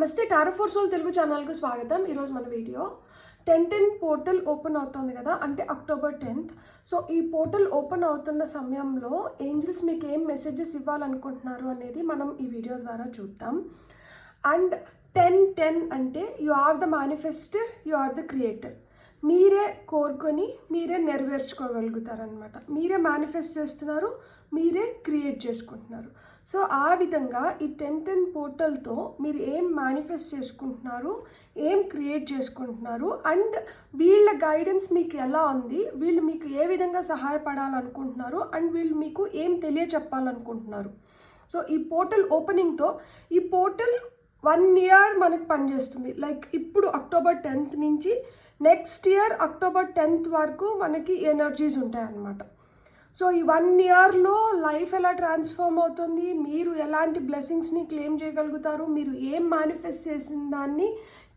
నమస్తే tarot for soul Telugu ఛానల్కు స్వాగతం. ఈరోజు మన వీడియో 10/10 పోర్టల్ ఓపెన్ అవుతుంది కదా, అంటే అక్టోబర్ 10th. సో ఈ పోర్టల్ ఓపెన్ అవుతున్న సమయంలో ఏంజిల్స్ మీకు ఏం మెసేజెస్ ఇవ్వాలనుకుంటున్నారు అనేది మనం ఈ వీడియో ద్వారా చూద్దాం. అండ్ 10/10 అంటే you are the manifester, you are the creator. మీరే కోరుకొని మీరే నెరవేర్చుకోగలుగుతారనమాట. మీరే మేనిఫెస్ట్ చేస్తున్నారు, మీరే క్రియేట్ చేసుకుంటున్నారు. సో ఆ విధంగా ఈ 10/10 పోర్టల్తో మీరు ఏం మేనిఫెస్ట్ చేసుకుంటున్నారు, ఏం క్రియేట్ చేసుకుంటున్నారు, అండ్ వీళ్ళ గైడెన్స్ మీకు ఎలా ఉంది, వీళ్ళు మీకు ఏ విధంగా సహాయపడాలనుకుంటున్నారు, అండ్ వీళ్ళు మీకు ఏం తెలియచెప్పాలనుకుంటున్నారు. సో ఈ పోర్టల్ ఓపెనింగ్తో ఈ పోర్టల్ 1 year మనకు పనిచేస్తుంది. లైక్ ఇప్పుడు అక్టోబర్ 10th నుంచి నెక్స్ట్ ఇయర్ అక్టోబర్ 10th వరకు మనకి ఎనర్జీస్ ఉంటాయన్నమాట. సో ఈ 1 yearలో లైఫ్ ఎలా ట్రాన్స్ఫార్మ్ అవుతుంది, మీరు ఎలాంటి బ్లెస్సింగ్స్ని క్లెయిమ్ చేయగలుగుతారు, మీరు ఏం మేనిఫెస్ట్ చేసిన దాన్ని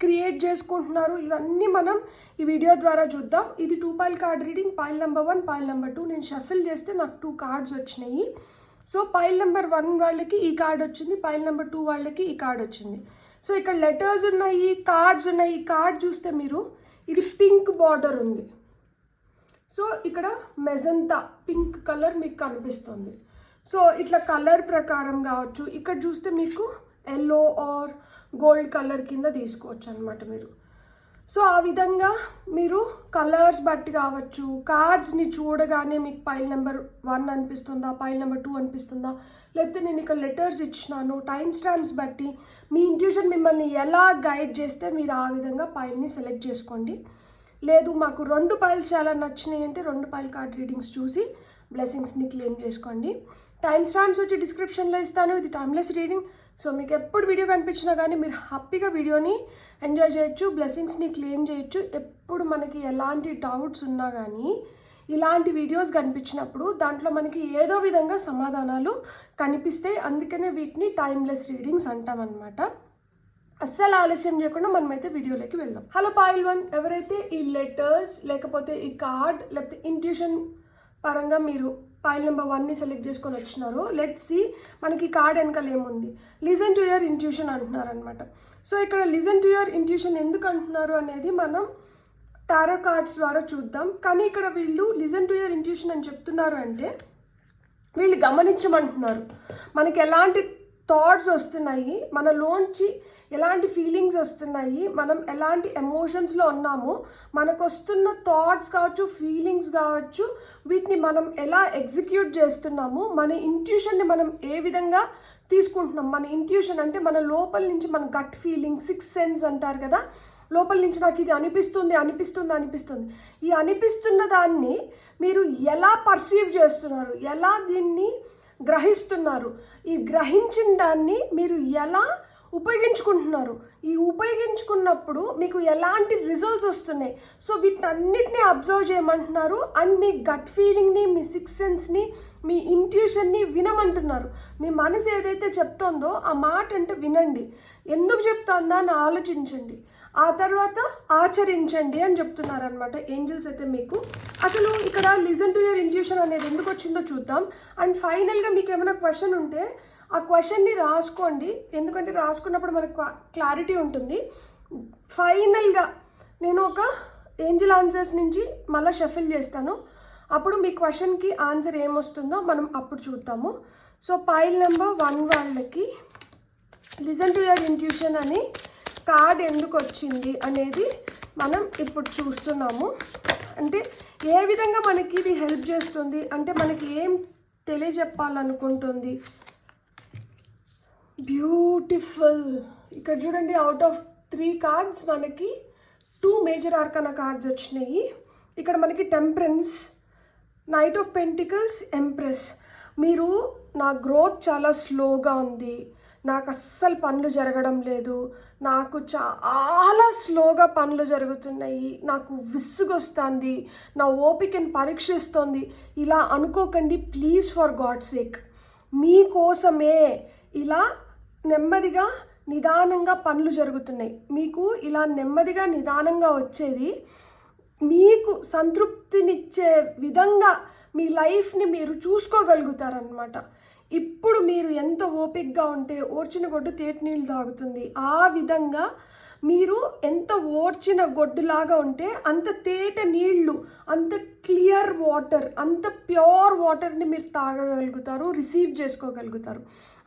క్రియేట్ చేసుకుంటున్నారు, ఇవన్నీ మనం ఈ వీడియో ద్వారా చూద్దాం. ఇది 2 pile card reading. Pile number 1, pile number 2 నేను షఫిల్ చేస్తే నాకు 2 cards వచ్చినాయి. సో పైల్ నెంబర్ 1 వాళ్ళకి ఈ కార్డ్ వచ్చింది, పైల్ నెంబర్ 2 వాళ్ళకి ఈ కార్డ్ వచ్చింది. సో ఇక్కడ లెటర్స్ ఉన్నాయి, కార్డ్స్ ఉన్నాయి. ఈ కార్డ్ చూస్తే మీరు ఇది పింక్ బార్డర్ ఉంది. సో ఇక్కడ మెజంతా పింక్ కలర్ మీకు కనిపిస్తుంది. సో ఇట్లా కలర్ ప్రకారం కావచ్చు. ఇక్కడ చూస్తే మీకు ఎల్లో ఆర్ గోల్డ్ కలర్ కింద తీసుకోవచ్చు అనమాట మీరు. సో ఆ విధంగా మీరు కలర్స్ బట్టి కావచ్చు, కార్డ్స్ని చూడగానే మీకు పైల్ నెంబర్ 1 అనిపిస్తుందా, పైల్ నెంబర్ 2 అనిపిస్తుందా, లేకపోతే నేను ఇక్కడ లెటర్స్ ఇచ్చినాను, టైం స్టాంప్స్ బట్టి మీ ఇంట్యూషన్ మిమ్మల్ని ఎలా గైడ్ చేస్తే మీరు ఆ విధంగా పైల్ని సెలెక్ట్ చేసుకోండి. లేదు మాకు 2 piles చాలా నచ్చినాయి అంటే 2 pile కార్డ్ రీడింగ్స్ చూసి బ్లెస్సింగ్స్ని క్లెయిమ్ చేసుకోండి. టైం స్టాంప్స్ వచ్చి డిస్క్రిప్షన్లో ఇస్తాను. ఇది టైమ్లెస్ రీడింగ్. సో మీకు ఎప్పుడు వీడియో కనిపించినా కానీ మీరు హ్యాపీగా వీడియోని ఎంజాయ్ చేయొచ్చు, బ్లెస్సింగ్స్ని క్లెయిమ్ చేయొచ్చు. ఎప్పుడు మనకి ఎలాంటి డౌట్స్ ఉన్నా కానీ ఇలాంటి వీడియోస్ కనిపించినప్పుడు దాంట్లో మనకి ఏదో విధంగా సమాధానాలు కనిపిస్తాయి. అందుకనే వీటిని టైమ్లెస్ రీడింగ్స్ అంటామన్నమాట. అస్సలు ఆలస్యం చేయకుండా మనమైతే వీడియోలోకి వెళ్దాం. హలో పైల్ 1, ఎవరైతే ఈ లెటర్స్ లేకపోతే ఈ కార్డ్ లేకపోతే ఇంట్యూషన్ పరంగా మీరు పైల్ నెంబర్ 1ని సెలెక్ట్ చేసుకొని వచ్చినారో, లెట్స్ సీ మనకి కార్డ్ వెనకాల ఏముంది. లిజన్ టు యువర్ ఇంట్యూషన్ అంటున్నారు అనమాట. సో ఇక్కడ లిజన్ టు యువర్ ఇంట్యూషన్ ఎందుకు అంటున్నారు అనేది మనం టారో కార్డ్స్ ద్వారా చూద్దాం. కానీ ఇక్కడ వీళ్ళు లిజన్ టు యువర్ ఇంట్యూషన్ అని చెప్తున్నారు అంటే వీళ్ళు గమనించమంటున్నారు. మనకి ఎలాంటి థాట్స్ వస్తున్నాయి, మనలోంచి ఎలాంటి ఫీలింగ్స్ వస్తున్నాయి, మనం ఎలాంటి ఎమోషన్స్లో ఉన్నామో, మనకు వస్తున్న థాట్స్ కావచ్చు, ఫీలింగ్స్ కావచ్చు, వీటిని మనం ఎలా ఎగ్జిక్యూట్ చేస్తున్నాము, మన ఇంట్యూషన్ని మనం ఏ విధంగా తీసుకుంటున్నాం. మన ఇంట్యూషన్ అంటే మన లోపల నుంచి మన గట్ ఫీలింగ్, 6th sense అంటారు కదా, లోపల నుంచి నాకు ఇది అనిపిస్తుంది ఈ అనిపిస్తున్న దాన్ని మీరు ఎలా పర్సీవ్ చేస్తున్నారు, ఎలా దీన్ని గ్రహిస్తున్నారు, ఈ గ్రహించిన దాన్ని మీరు ఎలా ఉపయోగించుకుంటున్నారు, ఈ ఉపయోగించుకున్నప్పుడు మీకు ఎలాంటి రిజల్ట్స్ వస్తున్నాయి. సో వీటన్నిటిని అబ్జర్వ్ చేయమంటున్నారు. And me gut ఫీలింగ్ని, me 6th senseని, మీ ఇంట్యూషన్ని వినమంటున్నారు. మీ మనసు ఏదైతే చెప్తోందో ఆ మాట అంటే వినండి, ఎందుకు చెప్తోందా అని ఆలోచించండి, ఆ తర్వాత ఆచరించండి అని చెప్తున్నారు అనమాట ఏంజిల్స్ అయితే మీకు. అసలు ఇక్కడ లిజన్ టు యువర్ ఇంట్యూషన్ అనేది ఎందుకు వచ్చిందో చూద్దాం. అండ్ ఫైనల్గా మీకు ఏమైనా క్వశ్చన్ ఉంటే ఆ క్వశ్చన్ని రాసుకోండి, ఎందుకంటే రాసుకున్నప్పుడు మనకు క్లారిటీ ఉంటుంది. ఫైనల్గా నేను ఒక ఏంజిల్ ఆన్సర్స్ నుంచి మళ్ళీ షఫిల్ చేస్తాను. అప్పుడు మీ క్వశ్చన్కి ఆన్సర్ ఏమొస్తుందో మనం అప్పుడు చూద్దాము. సో పైల్ నెంబర్ 1 వాళ్ళకి లిజన్ టు యువర్ ఇంట్యూషన్ అని కార్డ్ ఎందుకు వచ్చింది అనేది మనం ఇప్పుడు చూస్తున్నాము. అంటే ఏ విధంగా మనకి ఇది హెల్ప్ చేస్తుంది, అంటే మనకి ఏం తెలియజెప్పాలనుకుంటుంది. బ్యూటిఫుల్. ఇక్కడ చూడండి, అవుట్ ఆఫ్ 3 cards మనకి 2 మేజర్ ఆర్కానా కార్డ్స్ వచ్చినాయి. ఇక్కడ మనకి temperance, knight of pentacles, empress. మీరు నా గ్రోత్ చాలా స్లోగా ఉంది, నాకు అస్సలు పనులు జరగడం లేదు, నాకు చాలా స్లోగా పనులు జరుగుతున్నాయి, నాకు విసుగొస్తుంది, నా ఓపికని పరీక్షిస్తోంది, ఇలా అనుకోకండి ప్లీజ్, ఫర్ గాడ్ సేక్. మీకోసమే ఇలా నెమ్మదిగా నిదానంగా పనులు జరుగుతున్నాయి. మీకు ఇలా నెమ్మదిగా నిదానంగా వచ్చేది మీకు సంతృప్తినిచ్చే విధంగా మీ లైఫ్ని మీరు చూసుకోగలుగుతారనమాట. ఇప్పుడు మీరు ఎంత ఓపికగా ఉంటే ఓర్చిన గొడ్డు తేటి నీళ్ళు తాగుతుంది, ఆ విధంగా మీరు ఎంత ఓర్చిన గొడ్డులాగా ఉంటే అంత తేట నీళ్ళు, అంత క్లియర్ వాటర్, అంత ప్యూర్ వాటర్ని మీరు తాగగలుగుతారు, రిసీవ్ చేసుకోగలుగుతారు.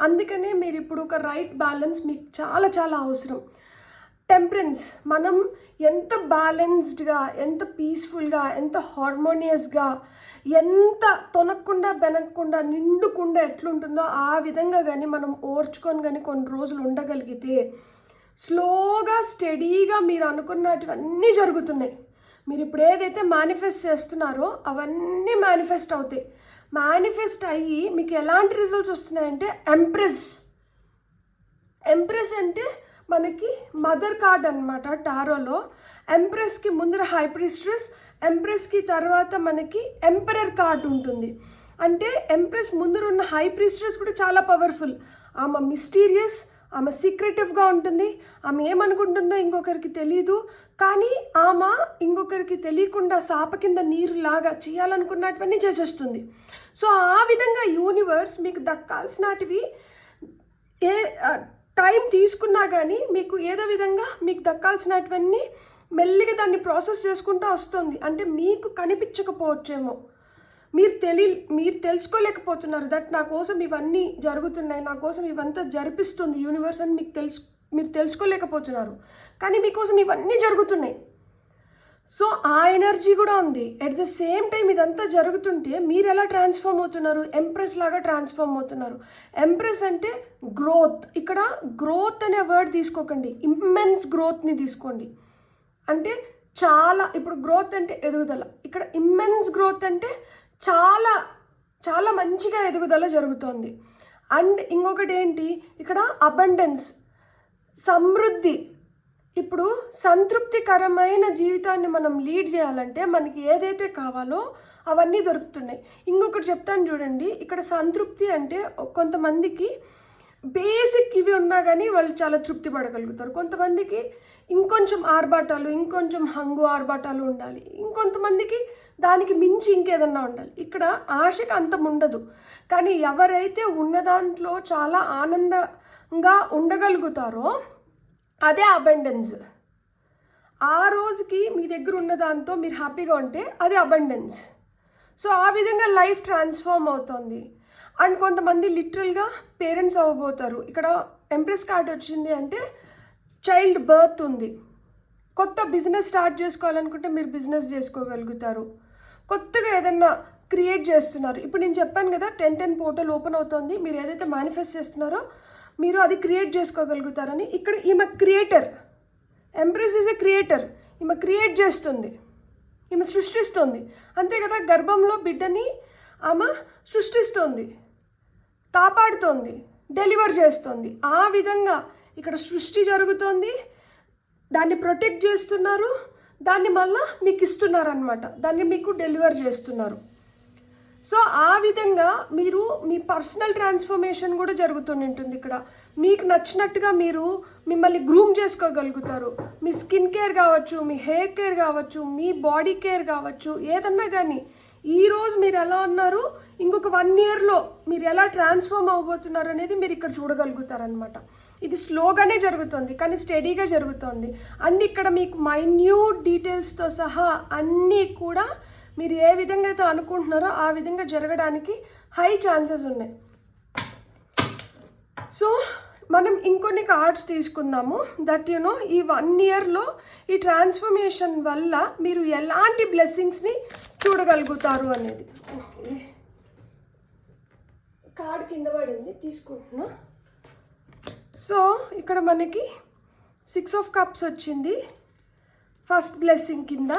అందుకనే మీరు ఇప్పుడు ఒక రైట్ బ్యాలెన్స్ మీకు చాలా చాలా అవసరం. టెంపరెన్స్, మనం ఎంత బ్యాలెన్స్డ్గా, ఎంత పీస్ఫుల్గా, ఎంత హార్మోనియస్గా, ఎంత తొనక్కుండా బెనక్కుండా నిండుకుండా ఎట్లుంటుందో ఆ విధంగా కానీ మనం ఓర్చుకొని కానీ కొన్ని రోజులు ఉండగలిగితే స్లోగా స్టడీగా మీరు అనుకున్నటువన్నీ జరుగుతున్నాయి. మీరు ఇప్పుడు ఏదైతే మేనిఫెస్ట్ చేస్తున్నారో అవన్నీ మేనిఫెస్ట్ అవుతాయి. మేనిఫెస్ట్ అయ్యి మీకు ఎలాంటి రిజల్ట్స్ వస్తున్నాయంటే ఎంప్రెస్ అంటే మనకి మదర్ కార్డ్ అనమాట టారోలో. ఎంప్రెస్కి ముందర హై ప్రీస్ట్రెస్, ఎంప్రెస్కి తర్వాత మనకి ఎంపరర్ కార్డ్ ఉంటుంది. అంటే ఎంప్రెస్ ముందర ఉన్న హై ప్రీస్ట్రెస్ కూడా చాలా పవర్ఫుల్. ఆమె మిస్టీరియస్, ఆమె సీక్రెటివ్గా ఉంటుంది. ఆమె ఏమనుకుంటుందో ఇంకొకరికి తెలీదు, కానీ ఆమె ఇంకొకరికి తెలియకుండా సాప కింద నీరులాగా చేయాలనుకున్నటువన్నీ చేసేస్తుంది. సో ఆ విధంగా యూనివర్స్ మీకు దక్కాల్సినటివి టైం తీసుకున్నా కానీ మీకు ఏదో విధంగా మీకు దక్కాల్సినటువన్నీ మెల్లిగా దాన్ని ప్రాసెస్ చేసుకుంటూ వస్తుంది. అంటే మీకు కనిపించకపోవచ్చేమో, మీరు తెలుసుకోలేకపోతున్నారు దట్ నా కోసం ఇవన్నీ జరుగుతున్నాయి, నా కోసం ఇవంతా జరిపిస్తుంది యూనివర్స్ అని మీరు తెలుసుకోలేకపోతున్నారు. కానీ మీకోసం ఇవన్నీ జరుగుతున్నాయి. సో ఆ ఎనర్జీ కూడా ఉంది. ఎట్ ద సేమ్ టైం ఇదంతా జరుగుతుంటే మీరు ఎలా ట్రాన్స్ఫార్మ్ అవుతున్నారు? ఎంప్రెస్ లాగా ట్రాన్స్ఫార్మ్ అవుతున్నారు. ఎంప్రెస్ అంటే గ్రోత్. ఇక్కడ గ్రోత్ అనే వర్డ్ తీసుకోకండి, ఇమ్మెన్స్ గ్రోత్ని తీసుకోండి. అంటే చాలా, ఇప్పుడు గ్రోత్ అంటే ఎదుగుదల, ఇక్కడ ఇమ్మెన్స్ గ్రోత్ అంటే చాలా చాలా మంచిగా ఎదుగుదల జరుగుతోంది. అండ్ ఇంకొకటి ఏంటి, ఇక్కడ అబండెన్స్, సమృద్ధి. ఇప్పుడు సంతృప్తికరమైన జీవితాన్ని మనం లీడ్ చేయాలంటే మనకి ఏదైతే కావాలో అవన్నీ దొరుకుతున్నాయి. ఇంకొకటి చెప్తాను చూడండి, ఇక్కడ సంతృప్తి అంటే కొంతమందికి బేసిక్ ఇవి ఉన్నా కానీ వాళ్ళు చాలా తృప్తి పడగలుగుతారు. కొంతమందికి ఇంకొంచెం ఆర్భాటాలు, ఇంకొంచెం హంగు ఆర్భాటాలు ఉండాలి. ఇంకొంతమందికి దానికి మించి ఇంకేదన్నా ఉండాలి. ఇక్కడ ఆశకి అంతం ఉండదు. కానీ ఎవరైతే ఉన్న దాంట్లో చాలా ఆనందంగా ఉండగలుగుతారో అదే అబండెన్స్. ఆ రోజుకి మీ దగ్గర ఉన్న దాంతో మీరు హ్యాపీగా ఉంటే అదే అబండెన్స్. సో ఆ విధంగా లైఫ్ ట్రాన్స్ఫార్మ్ అవుతుంది. అండ్ కొంతమంది లిటరల్గా పేరెంట్స్ అవ్వబోతారు. ఇక్కడ ఎంప్రెస్ కార్డ్ వచ్చింది అంటే చైల్డ్ బర్త్ ఉంది. కొత్త బిజినెస్ స్టార్ట్ చేసుకోవాలనుకుంటే మీరు బిజినెస్ చేసుకోగలుగుతారు. కొత్తగా ఏదన్నా క్రియేట్ చేస్తున్నారు. ఇప్పుడు నేను చెప్పాను కదా 10/10 పోర్టల్ ఓపెన్ అవుతుంది. మీరు ఏదైతే మేనిఫెస్ట్ చేస్తున్నారో మీరు అది క్రియేట్ చేసుకోగలుగుతారని. ఇక్కడ ఈమె creator, empress is a creator. ఈమె క్రియేట్ చేస్తుంది, ఈమె సృష్టిస్తుంది. అంతే కదా, గర్భంలో బిడ్డని ఆమె సృష్టిస్తుంది, కాపాడుతోంది, డెలివర్ చేస్తుంది. ఆ విధంగా ఇక్కడ సృష్టి జరుగుతోంది, దాన్ని ప్రొటెక్ట్ చేస్తున్నారు, దాన్ని మళ్ళీ మీకు ఇస్తున్నారనమాట, దాన్ని మీకు డెలివర్ చేస్తున్నారు. సో ఆ విధంగా మీరు మీ పర్సనల్ ట్రాన్స్ఫర్మేషన్ కూడా జరుగుతుంటుంది. ఇక్కడ మీకు నచ్చినట్టుగా మీరు మిమ్మల్ని గ్రూమ్ చేసుకోగలుగుతారు. మీ స్కిన్ కేర్ కావచ్చు, మీ హెయిర్ కేర్ కావచ్చు, మీ బాడీ కేర్ కావచ్చు, ఏదన్నా కానీ ఈరోజు మీరు ఎలా ఉన్నారు, ఇంకొక 1 ఇయర్లో మీరు ఎలా ట్రాన్స్ఫార్మ్ అవ్వబోతున్నారు అనేది మీరు ఇక్కడ చూడగలుగుతారనమాట. ఇది స్లోగానే జరుగుతుంది కానీ స్టడీగా జరుగుతుంది. అండ్ ఇక్కడ మీకు మైన్యూట్ డీటెయిల్స్తో సహా అన్నీ కూడా మీరు ఏ విధంగా అయితే అనుకుంటున్నారో ఆ విధంగా జరగడానికి హై ఛాన్సెస్ ఉన్నాయి. సో మనం ఇంకొన్ని కార్డ్స్ తీసుకుందాము దట్ ఈ 1 ఇయర్లో ఈ ట్రాన్స్ఫర్మేషన్ వల్ల మీరు ఎలాంటి బ్లెస్సింగ్స్ని చూడగలుగుతారు అనేది. ఓకే, కార్డ్ కింద పడింది, తీసుకుంటున్నా. సో ఇక్కడ మనకి 6 ఆఫ్ కప్స్ వచ్చింది ఫస్ట్ బ్లెస్సింగ్ కింద.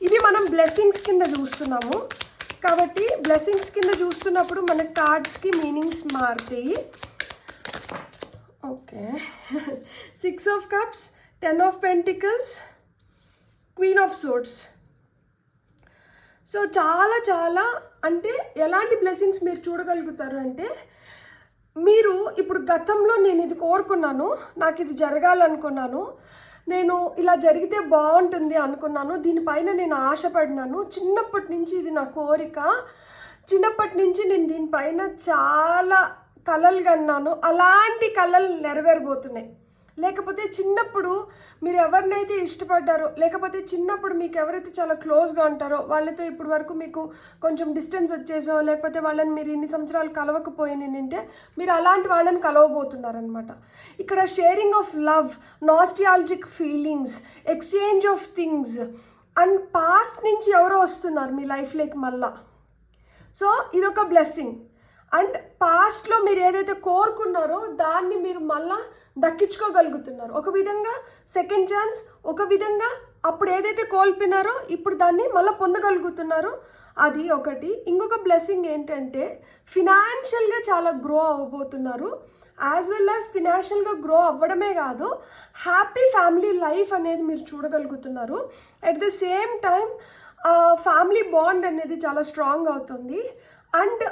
ఇవి మనం బ్లెస్సింగ్స్ కింద చూస్తున్నాము కాబట్టి బ్లెస్సింగ్స్ కింద చూస్తున్నప్పుడు మన కార్డ్స్కి మీనింగ్స్ మారుతాయి. Okay, 6 of cups, 10 of pentacles, queen of swords. So చాలా చాలా అంటే ఎలాంటి బ్లెస్సింగ్స్ మీరు చూడగలుగుతారు అంటే, మీరు ఇప్పుడు గతంలో నేను ఇది కోరుకున్నాను, నాకు ఇది జరగాలనుకున్నాను, నేను ఇలా జరిగితే బాగుంటుంది అనుకున్నాను, దీనిపైన నేను ఆశపడినాను, చిన్నప్పటి నుంచి ఇది నా కోరిక, చిన్నప్పటి నుంచి నేను దీనిపైన చాలా కలలు కన్నాను, అలాంటి కలలు నెరవేరబోతున్నాయి. లేకపోతే చిన్నప్పుడు మీరు ఎవరినైతే ఇష్టపడ్డారో, లేకపోతే చిన్నప్పుడు మీకు ఎవరైతే చాలా క్లోజ్గా ఉంటారో వాళ్ళతో ఇప్పటి వరకు మీకు కొంచెం డిస్టెన్స్ వచ్చేసో, లేకపోతే వాళ్ళని మీరు ఇన్ని సంవత్సరాలు కలవకపోయినంటే మీరు అలాంటి వాళ్ళని కలవబోతున్నారనమాట. ఇక్కడ sharing of love, nostalgic feelings, exchange of things and past నుంచి ఎవరో వస్తున్నారు మీ లైఫ్లోకి మళ్ళా. సో ఇదొక బ్లెస్సింగ్. అండ్ పాస్ట్లో మీరు ఏదైతే కోరుకున్నారో దాన్ని మీరు మళ్ళా దక్కించుకోగలుగుతున్నారు. ఒక విధంగా సెకండ్ ఛాన్స్, ఒక విధంగా అప్పుడు ఏదైతే కోల్పోయినారో ఇప్పుడు దాన్ని మళ్ళీ పొందగలుగుతున్నారు. అది ఒకటి. ఇంకొక బ్లెస్సింగ్ ఏంటంటే ఫినాన్షియల్గా చాలా గ్రో అవ్వబోతున్నారు. యాజ్ వెల్ యాజ్ ఫినాన్షియల్గా గ్రో అవ్వడమే కాదు, హ్యాపీ ఫ్యామిలీ లైఫ్ అనేది మీరు చూడగలుగుతున్నారు. At the same time family bond అనేది చాలా స్ట్రాంగ్ అవుతుంది. అండ్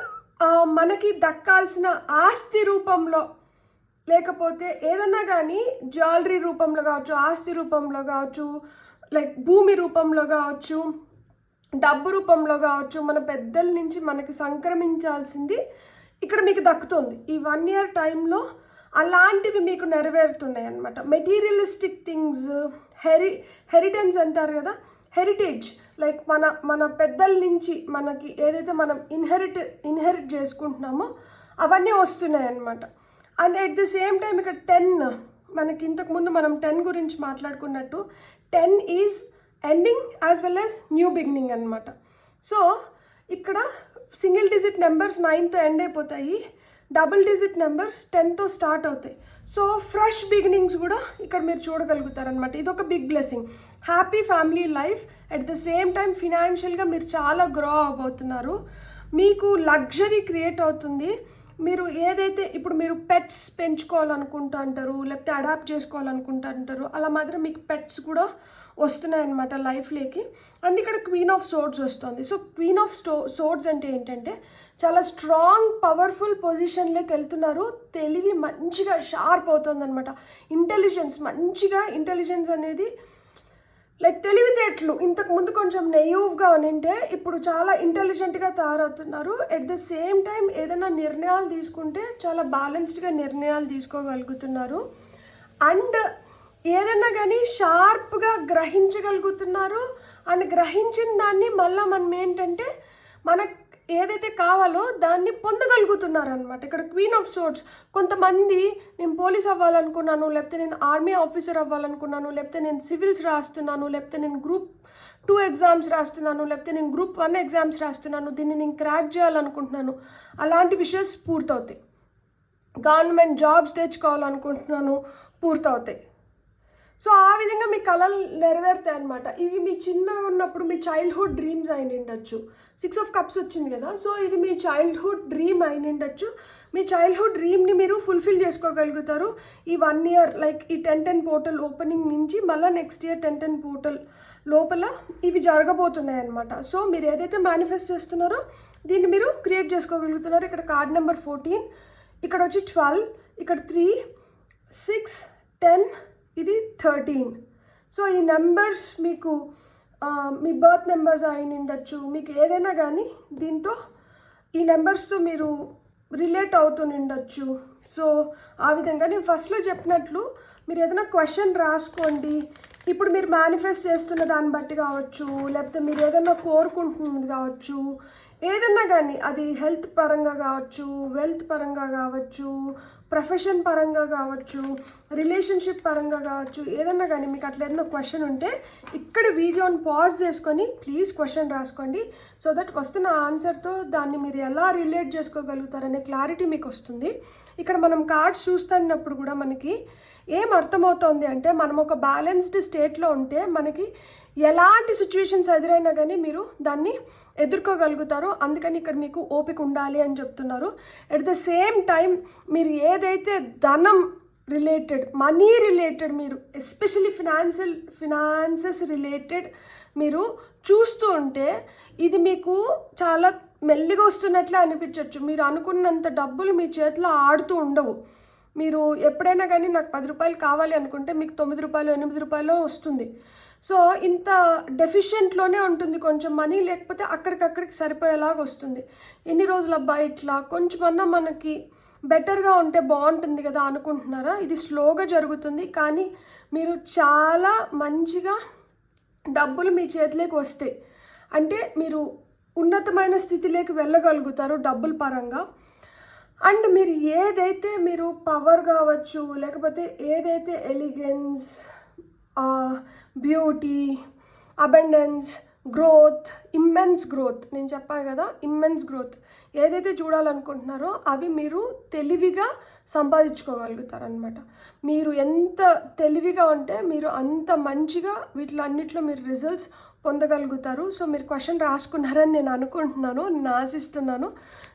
మనకి దక్కాల్సిన ఆస్తి రూపంలో, లేకపోతే ఏదన్నా కానీ జ్యువెలరీ రూపంలో కావచ్చు, ఆస్తి రూపంలో కావచ్చు, లైక్ భూమి రూపంలో కావచ్చు, డబ్బు రూపంలో కావచ్చు, మన పెద్దల నుంచి మనకి సంక్రమించాల్సింది ఇక్కడ మీకు దక్కుతుంది. ఈ 1 year టైంలో అలాంటివి మీకు నెరవేరుతున్నాయి అన్నమాట. మెటీరియలిస్టిక్ థింగ్స్, హెరిటెన్స్ అంటారు కదా, హెరిటేజ్, లైక్ మన పెద్దల నుంచి మనకి ఏదైతే మనం ఇన్హెరిట్ చేసుకుంటున్నామో అవన్నీ వస్తున్నాయి అన్నమాట. And at the same time ఇక్కడ 10, మనకి ఇంతకుముందు మనం 10 గురించి మాట్లాడుకున్నట్టు 10 is ending as well as new beginning అనమాట. సో ఇక్కడ సింగిల్ డిజిట్ నెంబర్స్ 9తో ఎండ్ అయిపోతాయి, డబుల్ డిజిట్ నెంబర్స్ 10తో స్టార్ట్ అవుతాయి. సో ఫ్రెష్ బిగినింగ్స్ కూడా ఇక్కడ మీరు చూడగలుగుతారనమాట. ఇదొక big blessing. Happy family life, at the same time ఫినాన్షియల్గా మీరు చాలా గ్రో అవబోతున్నారు. మీకు లగ్జరీ క్రియేట్ అవుతుంది. మీరు ఏదైతే ఇప్పుడు మీరు పెట్స్ పెంచుకోవాలనుకుంటూ అంటారు, లేకపోతే అడాప్ట్ చేసుకోవాలనుకుంటూ అంటారు, అలా మాత్రం మీకు పెట్స్ కూడా వస్తున్నాయన్నమాట లైఫ్లోకి. అండ్ ఇక్కడ క్వీన్ ఆఫ్ సోర్డ్స్ వస్తుంది. సో క్వీన్ ఆఫ్ సోర్డ్స్ అంటే ఏంటంటే చాలా స్ట్రాంగ్ పవర్ఫుల్ పొజిషన్లోకి వెళ్తున్నారు. తెలివి మంచిగా షార్ప్ అవుతుంది అనమాట. ఇంటెలిజెన్స్ అనేది లైక్ తెలివితేటలు ఇంతకుముందు కొంచెం నెయివ్గా ఉంటే ఇప్పుడు చాలా ఇంటెలిజెంట్గా తయారవుతున్నారు. ఎట్ ద సేమ్ టైం ఏదైనా నిర్ణయాలు తీసుకుంటే చాలా బ్యాలెన్స్డ్గా నిర్ణయాలు తీసుకోగలుగుతున్నారు. అండ్ ఏదైనా కానీ షార్ప్గా గ్రహించగలుగుతున్నారు. అండ్ గ్రహించిన దాన్ని మళ్ళీ మనం ఏంటంటే మనకు ఏదైతే కావాలో దాన్ని పొందగలుగుతున్నారు అనమాట. ఇక్కడ క్వీన్ ఆఫ్ సోర్డ్స్, కొంతమంది నేను పోలీస్ అవ్వాలనుకున్నాను, లేకపోతే నేను ఆర్మీ ఆఫీసర్ అవ్వాలనుకున్నాను, లేకపోతే నేను సివిల్స్ రాస్తున్నాను, లేకపోతే నేను Group 2 ఎగ్జామ్స్ రాస్తున్నాను, లేకపోతే నేను Group 1 ఎగ్జామ్స్ రాస్తున్నాను, దీన్ని నేను క్రాక్ చేయాలనుకుంటున్నాను, అలాంటి విషయాలు పూర్తవుతాయి. గవర్నమెంట్ జాబ్స్ తెచ్చుకోవాలనుకుంటున్నాను, పూర్తవుతాయి. సో ఆ విధంగా మీ కళలు నెరవేరుతాయి అనమాట. ఇవి మీ చిన్నగా ఉన్నప్పుడు మీ చైల్డ్హుడ్ డ్రీమ్స్ అయిన ఉండొచ్చు. 6 of Cups వచ్చింది కదా, సో ఇది మీ చైల్డ్హుడ్ డ్రీమ్ అయిన ఉండొచ్చు. మీ చైల్డ్హుడ్ డ్రీమ్ని మీరు ఫుల్ఫిల్ చేసుకోగలుగుతారు ఈ 1 year. లైక్ ఈ 10-10 పోర్టల్ ఓపెనింగ్ నుంచి మళ్ళీ నెక్స్ట్ ఇయర్ 10-10 పోర్టల్ లోపల ఇవి జరగబోతున్నాయి అనమాట. సో మీరు ఏదైతే మేనిఫెస్ట్ చేస్తున్నారో దీన్ని మీరు క్రియేట్ చేసుకోగలుగుతున్నారు. ఇక్కడ కార్డ్ నెంబర్ 14, ఇక్కడ వచ్చి 12, ఇక్కడ 3, 6, 10, ఇది 13. సో ఈ నెంబర్స్ మీకు మీ బర్త్ నెంబర్స్ అయిన ఉండొచ్చు, మీకు ఏదైనా కానీ దీంతో ఈ నెంబర్స్తో మీరు రిలేట్ అవుతూ ఉండొచ్చు. సో ఆ విధంగా నేను ఫస్ట్లో చెప్పినట్లు మీరు ఏదైనా క్వశ్చన్ రాసుకోండి. ఇప్పుడు మీరు మేనిఫెస్ట్ చేస్తున్న దాన్ని బట్టి కావచ్చు, లేకపోతే మీరు ఏదైనా కోరుకుంటున్నది కావచ్చు, ఏదన్నా కానీ అది హెల్త్ పరంగా కావచ్చు, వెల్త్ పరంగా కావచ్చు, ప్రొఫెషన్ పరంగా కావచ్చు, రిలేషన్షిప్ పరంగా కావచ్చు, ఏదన్నా కానీ మీకు అట్లా ఏదైనా క్వశ్చన్ ఉంటే ఇక్కడ వీడియోని పాజ్ చేసుకొని ప్లీజ్ క్వశ్చన్ రాసుకోండి. సో దట్ వస్తున్న ఆన్సర్తో దాన్ని మీరు ఎలా రిలేట్ చేసుకోగలుగుతారనే క్లారిటీ మీకు వస్తుంది. ఇక్కడ మనం కార్డ్స్ చూస్తున్నప్పుడు కూడా మనకి ఏం అర్థమవుతుంది అంటే మనం ఒక బ్యాలెన్స్డ్ స్టేట్లో ఉంటే మనకి ఎలాంటి సిచ్యువేషన్స్ ఎదురైనా కానీ మీరు దాన్ని ఎదుర్కోగలుగుతారో, అందుకని ఇక్కడ మీకు ఓపిక ఉండాలి అని చెప్తున్నారు. ఎట్ ద సేమ్ టైం మీరు ఏదైతే ధనం రిలేటెడ్, మనీ రిలేటెడ్, మీరు ఎస్పెషలీ ఫినాన్సెస్ రిలేటెడ్ మీరు చూస్తూ ఉంటే ఇది మీకు చాలా మెల్లిగా వస్తున్నట్లే అనిపించవచ్చు. మీరు అనుకున్నంత డబ్బులు మీ చేతిలో ఆడుతూ ఉండవు. మీరు ఎప్పుడైనా కానీ నాకు 10 రూపాయలు కావాలి అనుకుంటే మీకు 9 రూపాయలు 8 రూపాయలు వస్తుంది. సో ఇంత డెఫిషియెంట్లోనే ఉంటుంది కొంచెం మనీ, లేకపోతే అక్కడికక్కడికి సరిపోయేలాగా వస్తుంది. ఎన్ని రోజులు అబ్బా ఇట్లా కొంచెమన్నా మనకి బెటర్గా ఉంటే బాగుంటుంది కదా అనుకుంటున్నారా? ఇది స్లోగా జరుగుతుంది, కానీ మీరు చాలా మంచిగా డబ్బులు మీ చేతిలోకి వస్తాయి. అంటే మీరు ఉన్నతమైన స్థితిలోకి వెళ్ళగలుగుతారు డబ్బుల పరంగా. అండ్ మీరు ఏదైతే మీరు పవర్ కావచ్చు, లేకపోతే ఏదైతే elegance, beauty, abundance, growth, immense growth, నేను చెప్పాను కదా ఇమ్మెన్స్ గ్రోత్, ఏదైతే చూడాలనుకుంటున్నారో అవి మీరు తెలివిగా సంపాదించుకోగలుగుతారనమాట. మీరు ఎంత తెలివిగా ఉంటే మీరు అంత మంచిగా వీటిలన్నిట్లో మీరు రిజల్ట్స్ పొందగలుగుతారు. సో మీరు క్వశ్చన్ రాసుకున్నారని నేను అనుకుంటున్నాను, నేను ఆశిస్తున్నాను.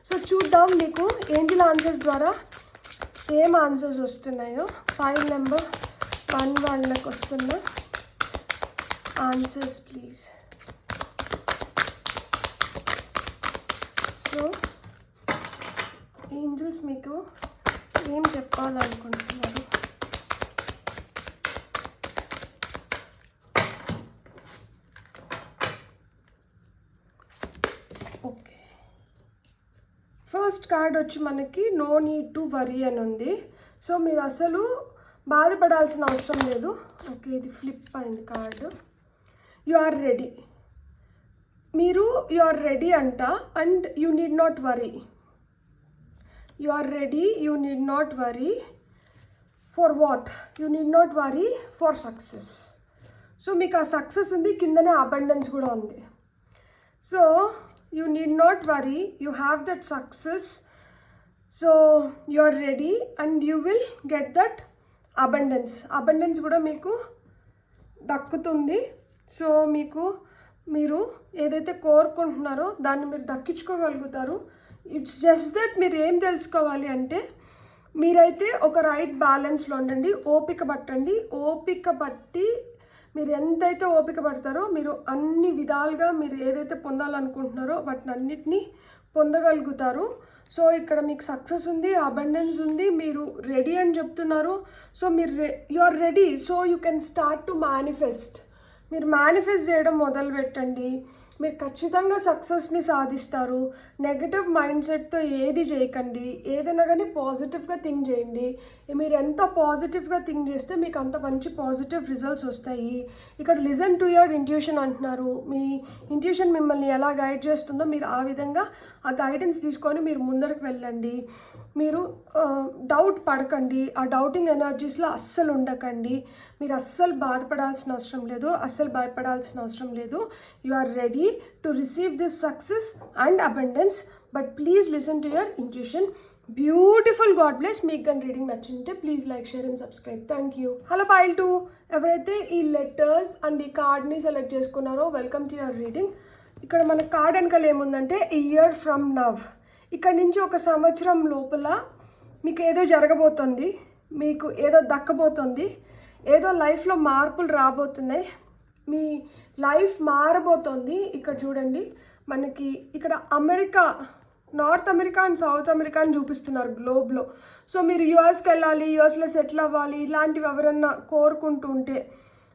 సో చూద్దాం మీకు ఏంజిల్ ఆన్సర్స్ ద్వారా ఏం ఆన్సర్స్ వస్తున్నాయో. ఫైల్ నెంబర్ 1 వాళ్ళకి వస్తున్న ఆన్సర్స్ ప్లీజ్. సో ఏంజిల్స్ మీకు ఏం చెప్పాలనుకుంటున్నారు? ఓకే, ఫస్ట్ కార్డ్ వచ్చి మనకి నో నీడ్ టు వరీ అని ఉంది. సో మీరు అసలు బాధపడాల్సిన అవసరం లేదు. ఓకే, ఇది ఫ్లిప్ అయింది కార్డు. యు ఆర్ రెడీ, మీరు యు ఆర్ రెడీ అంట. And you need not worry, you are ready, you need not worry for what? You need not worry for success. So మీకు ఆ సక్సెస్ ఉంది, కిందనే abundance కూడా ఉంది. So you need not worry, you have that success. So you are ready and you will get that abundance కూడా మీకు దక్కుతుంది. So మీరు ఏదైతే కోరుకుంటున్నారో దాన్ని మీరు దక్కించుకోగలుగుతారు. ఇట్స్ జస్ట్ దట్ మీరు ఏం తెలుసుకోవాలి అంటే, మీరైతే ఒక రైట్ బ్యాలెన్స్లో ఉండండి, ఓపిక పట్టండి. ఓపిక పట్టి మీరు ఎంతైతే ఓపిక పడతారో మీరు అన్ని విధాలుగా మీరు ఏదైతే పొందాలనుకుంటున్నారో వాటిని అన్నిటినీ పొందగలుగుతారు. సో ఇక్కడ మీకు సక్సెస్ ఉంది, అబండెన్స్ ఉంది, మీరు రెడీ అని చెప్తున్నారు. సో మీరు you are ready, so you can start to manifest. మీరు మేనిఫెస్ట్ చేయడం మొదలు పెట్టండి. మీరు ఖచ్చితంగా సక్సెస్ని సాధిస్తారు. నెగటివ్ మైండ్ సెట్తో ఏది చేయకండి, ఏదైనా కానీ పాజిటివ్గా థింక్ చేయండి. మీరు ఎంత పాజిటివ్గా థింక్ చేస్తే మీకు అంత మంచి పాజిటివ్ రిజల్ట్స్ వస్తాయి. ఇక్కడ లిజన్ టు యువర్ ఇంట్యూషన్ అంటున్నారు. మీ ఇంట్యూషన్ మిమ్మల్ని ఎలా గైడ్ చేస్తుందో మీరు ఆ విధంగా ఆ గైడెన్స్ తీసుకొని మీరు ముందరకు వెళ్ళండి. మీరు డౌట్ పడకండి, ఆ డౌటింగ్ ఎనర్జీస్లో అస్సలు ఉండకండి. మీరు అస్సలు బాధపడాల్సిన అవసరం లేదు, అస్సలు భయపడాల్సిన అవసరం లేదు. You are ready to receive this success and abundance, but please listen to your intuition. Beautiful, god bless. మీకు కానీ రీడింగ్ నచ్చింటే please like, share and subscribe. Thank you. Hello pile 2, ఎవరైతే ఈ లెటర్స్ అండ్ ఈ కార్డ్ని సెలెక్ట్ చేసుకున్నారో welcome to your reading. ఇక్కడ మన కార్డ్ వెనకాల ఏముందంటే ఇయర్ ఫ్రమ్ నవ్. ఇక్కడ నుంచి 1 సంవత్సరం లోపల మీకు ఏదో జరగబోతుంది, మీకు ఏదో దక్కబోతుంది, ఏదో లైఫ్లో మార్పులు రాబోతున్నాయి, మీ లైఫ్ మారబోతోంది. ఇక్కడ చూడండి, మనకి ఇక్కడ America, north America and south America అని చూపిస్తున్నారు గ్లోబ్లో. సో మీరు యూఎస్కి వెళ్ళాలి, యూఎస్లో సెటిల్ అవ్వాలి, ఇలాంటివి ఎవరన్నా కోరుకుంటూ ఉంటే,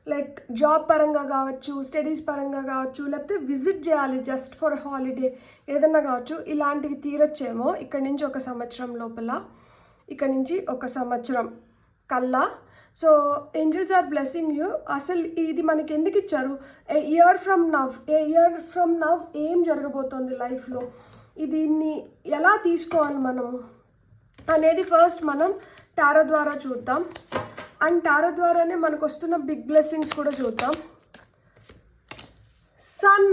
లైక్ జాబ్ పరంగా కావచ్చు, స్టడీస్ పరంగా కావచ్చు, లేకపోతే విజిట్ చేయాలి జస్ట్ ఫర్ హాలిడే, ఏదన్నా కావచ్చు, ఇలాంటివి తీరొచ్చేమో ఇక్కడ నుంచి 1 సంవత్సరం లోపల, ఇక్కడ నుంచి 1 సంవత్సరం కల్లా. So angels are blessing you. అసలు ఇది మనకి ఎందుకు ఇచ్చారు? ఏ ఇయర్ ఫ్రమ్ నవ్ ఏం జరగబోతోంది లైఫ్లో, దీన్ని ఎలా తీసుకోవాలి మనము అనేది ఫస్ట్ మనం టారో ద్వారా చూద్దాం. అండ్ టారో ద్వారానే మనకు వస్తున్న బిగ్ బ్లెస్సింగ్స్ కూడా చూద్దాం. Sun,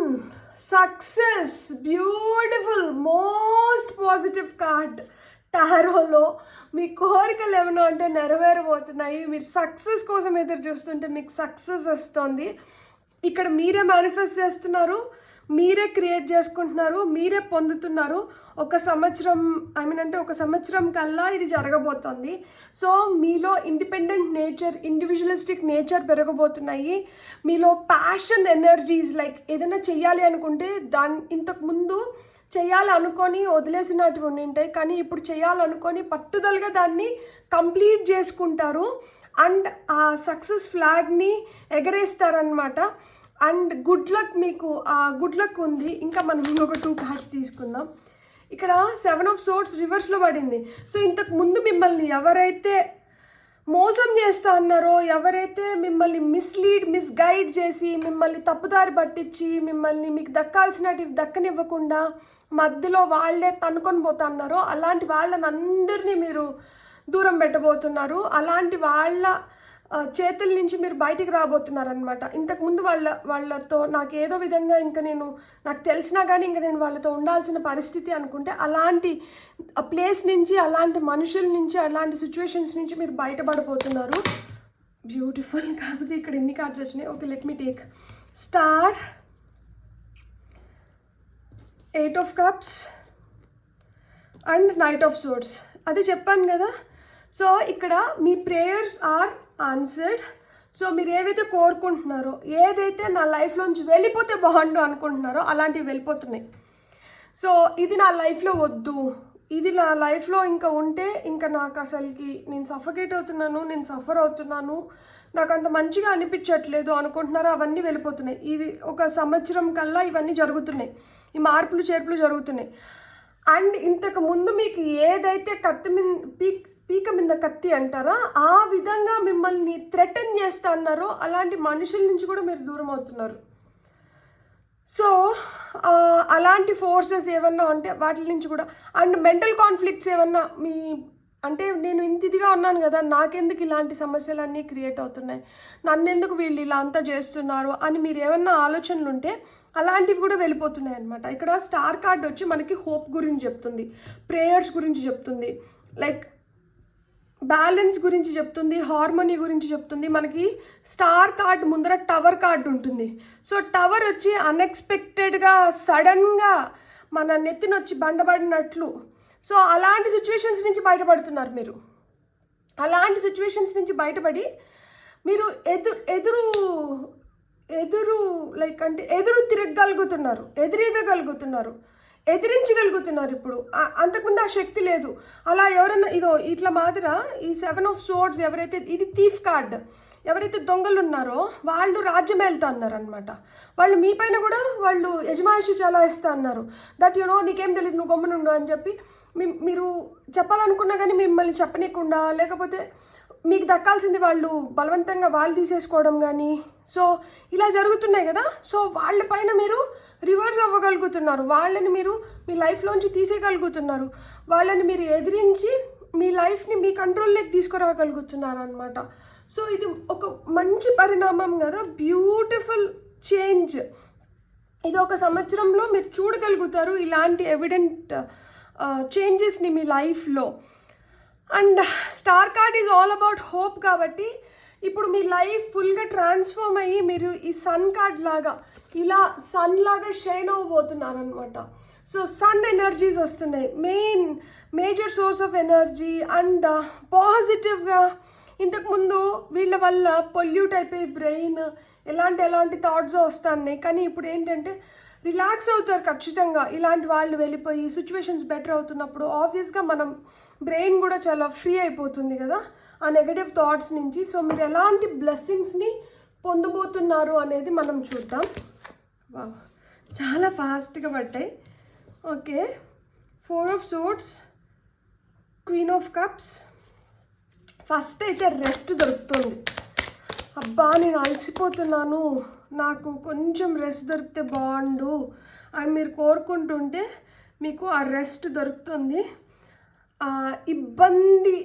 success, beautiful, most positive card టారోలో. మీ కోరికలు ఏమైనా అంటే నెరవేరబోతున్నాయి. మీరు సక్సెస్ కోసం ఎదురు చూస్తుంటే మీకు సక్సెస్ వస్తుంది. ఇక్కడ మీరే మేనిఫెస్ట్ చేస్తున్నారు, మీరే క్రియేట్ చేసుకుంటున్నారు, మీరే పొందుతున్నారు. 1 సంవత్సరం అంటే 1 సంవత్సరం కల్లా ఇది జరగబోతోంది. సో మీలో ఇండిపెండెంట్ నేచర్, ఇండివిజువలిస్టిక్ నేచర్ పెరగబోతున్నాయి. మీలో ప్యాషన్ ఎనర్జీస్, లైక్ ఏదైనా చెయ్యాలి అనుకుంటే ఇంతకుముందు చేయాలనుకొని వదిలేసినట్టు ఉంటాయి, కానీ ఇప్పుడు చేయాలనుకొని పట్టుదలగా దాన్ని కంప్లీట్ చేసుకుంటారు అండ్ ఆ సక్సెస్ ఫ్లాగ్ని ఎగరేస్తారనమాట. అండ్ గుడ్ లక్, మీకు ఆ గుడ్ లక్ ఉంది. ఇంకా మనం ఇంకొక 2 కార్డ్స్ తీసుకుందాం. ఇక్కడ 7 ఆఫ్ సోర్డ్స్ రివర్స్లో పడింది. సో ఇంతకు ముందు మిమ్మల్ని ఎవరైతే మోసం చేస్తూ అన్నారో, ఎవరైతే మిమ్మల్ని మిస్గైడ్ చేసి, మిమ్మల్ని తప్పుదారి పట్టించి, మిమ్మల్ని మీకు దక్కాల్సినవి దక్కనివ్వకుండా మధ్యలో వాళ్ళే తనుకొని పోతున్నారో, అలాంటి వాళ్ళని అందరినీ మీరు దూరం పెట్టబోతున్నారు. అలాంటి వాళ్ళ చేతుల నుంచి మీరు బయటికి రాబోతున్నారనమాట. ఇంతకుముందు వాళ్ళతో నాకు ఏదో విధంగా ఇంకా నాకు తెలిసినా కానీ ఇంకా నేను వాళ్ళతో ఉండాల్సిన పరిస్థితి అనుకుంటే, అలాంటి ప్లేస్ నుంచి, అలాంటి మనుషుల నుంచి, అలాంటి సిచ్యువేషన్స్ నుంచి మీరు బయటపడిపోతున్నారు. బ్యూటిఫుల్. కాకపోతే ఇక్కడ ఎన్ని కార్డ్స్ వచ్చినాయి? Okay, let me take star, 8 of cups and knight of swords. అది చెప్పాను కదా. సో ఇక్కడ మీ ప్రేయర్స్ ఆర్ ఆన్సర్డ్. సో మీరు ఏవైతే కోరుకుంటున్నారో, ఏదైతే నా లైఫ్లోంచి వెళ్ళిపోతే బాగుండు అనుకుంటున్నారో అలాంటివి వెళ్ళిపోతున్నాయి. సో ఇది నా లైఫ్లో వద్దు, ఇది నా లైఫ్లో ఇంకా ఉంటే ఇంకా నాకు అసలుకి నేను సఫకేట్ అవుతున్నాను, నేను సఫర్ అవుతున్నాను, నాకు అంత మంచిగా అనిపించట్లేదు అనుకుంటున్నారో అవన్నీ వెళ్ళిపోతున్నాయి. ఇది 1 సంవత్సరం కల్లా ఇవన్నీ జరుగుతున్నాయి, ఈ మార్పులు చేర్పులు జరుగుతున్నాయి. అండ్ ఇంతకు ముందు మీకు ఏదైతే పీక మీద కత్తి అంటారా, ఆ విధంగా మిమ్మల్ని థ్రెటన్ చేస్తా అన్నారో అలాంటి మనుషుల నుంచి కూడా మీరు దూరం అవుతున్నారు. సో అలాంటి ఫోర్సెస్ ఏమన్నా ఉంటే వాటి నుంచి కూడా, అండ్ మెంటల్ కాన్ఫ్లిక్ట్స్ ఏమన్నా అంటే నేను ఇదిగా ఉన్నాను కదా, నాకెందుకు ఇలాంటి సమస్యలన్నీ క్రియేట్ అవుతున్నాయి, నన్నెందుకు వీళ్ళు ఇలా అంతా చేస్తున్నారు అని మీరు ఏమన్నా ఆలోచనలు ఉంటే అలాంటివి కూడా వెళ్ళిపోతున్నాయి అనమాట. ఇక్కడ స్టార్ కార్డ్ వచ్చి మనకి హోప్ గురించి చెప్తుంది, ప్రేయర్స్ గురించి చెప్తుంది, లైక్ బ్యాలెన్స్ గురించి చెప్తుంది, హార్మోనీ గురించి చెప్తుంది. మనకి స్టార్ కార్డ్ ముందర టవర్ కార్డ్ ఉంటుంది. సో టవర్ వచ్చి అన్ఎక్స్పెక్టెడ్గా సడన్గా మన నెత్తినొచ్చి బండబడినట్లు. సో అలాంటి సిచ్యువేషన్స్ నుంచి బయటపడుతున్నారు మీరు. అలాంటి సిచ్యువేషన్స్ నుంచి బయటపడి మీరు ఎదురు తిరగగలుగుతున్నారు, ఎదిరించగలుగుతున్నారు. ఇప్పుడు అంతకుముందు ఆ శక్తి లేదు. అలా ఎవరైనా ఇట్లా మాదిర ఈ 7 ఆఫ్ సోర్డ్స్ ఎవరైతే, ఇది థీఫ్ కార్డ్, ఎవరైతే దొంగలు ఉన్నారో వాళ్ళు రాజ్యం వెళ్తా అన్నారు అనమాట. వాళ్ళు మీ పైన కూడా వాళ్ళు యజమానిషి చాలా ఇస్తా అన్నారు. దట్ నీకేం తెలియదు, నువ్వు గమ్మునుండు అని చెప్పి మీరు చెప్పాలనుకున్నా కానీ మిమ్మల్ని చెప్పనీయకుండా, లేకపోతే మీకు దక్కాల్సింది వాళ్ళు బలవంతంగా వాళ్ళు తీసేసుకోవడం కానీ, సో ఇలా జరుగుతున్నాయి కదా. సో వాళ్ళపైన మీరు రివర్స్ అవ్వగలుగుతున్నారు, వాళ్ళని మీరు మీ లైఫ్లోంచి తీసేయగలుగుతున్నారు, వాళ్ళని మీరు ఎదిరించి మీ లైఫ్ని మీ కంట్రోల్లోకి తీసుకురాగలుగుతున్నారు అనమాట. సో ఇది ఒక మంచి పరిణామం కదా, బ్యూటిఫుల్ చేంజ్. ఇది 1 సంవత్సరంలో మీరు చూడగలుగుతారు ఇలాంటి ఎవిడెంట్ చేంజెస్ని మీ లైఫ్లో. And star card is all about hope కాబట్టి ఇప్పుడు మీ లైఫ్ ఫుల్గా ట్రాన్స్ఫార్మ్ అయ్యి మీరు ఈ సన్ కార్డ్ లాగా ఇలా సన్ లాగా షైన్ అవ్వబోతున్నారు అనమాట. సో సన్ ఎనర్జీస్ వస్తున్నాయి, major source of energy. And పాజిటివ్గా ఇంతకుముందు వీళ్ళ వల్ల పొల్యూట్ అయిపోయి బ్రెయిన్ ఎలాంటి థాట్స్ వస్తున్నాయి, కానీ ఇప్పుడు ఏంటంటే రిలాక్స్ అవుతారు ఖచ్చితంగా. ఇలాంటి వాళ్ళు వెళ్ళిపోయి సిచ్యువేషన్స్ బెటర్ అవుతున్నప్పుడు ఆబ్వియస్గా మనం బ్రెయిన్ కూడా చాలా ఫ్రీ అయిపోతుంది కదా ఆ నెగటివ్ థాట్స్ నుంచి. సో మీరు ఎలాంటి బ్లెస్సింగ్స్ని పొందబోతున్నారు అనేది మనం చూద్దాం. చాలా ఫాస్ట్గా పట్టాయి. Okay, 4 of swords, queen of cups. First అయితే రెస్ట్ దొరుకుతుంది. అబ్బా నేను అలసిపోతున్నాను, నాకు కొంచెం రెస్ట్ దొరికితే బాగుండు అని మీరు కోరుకుంటుంటే మీకు ఆ రెస్ట్ దొరుకుతుంది. ఇబ్బంది,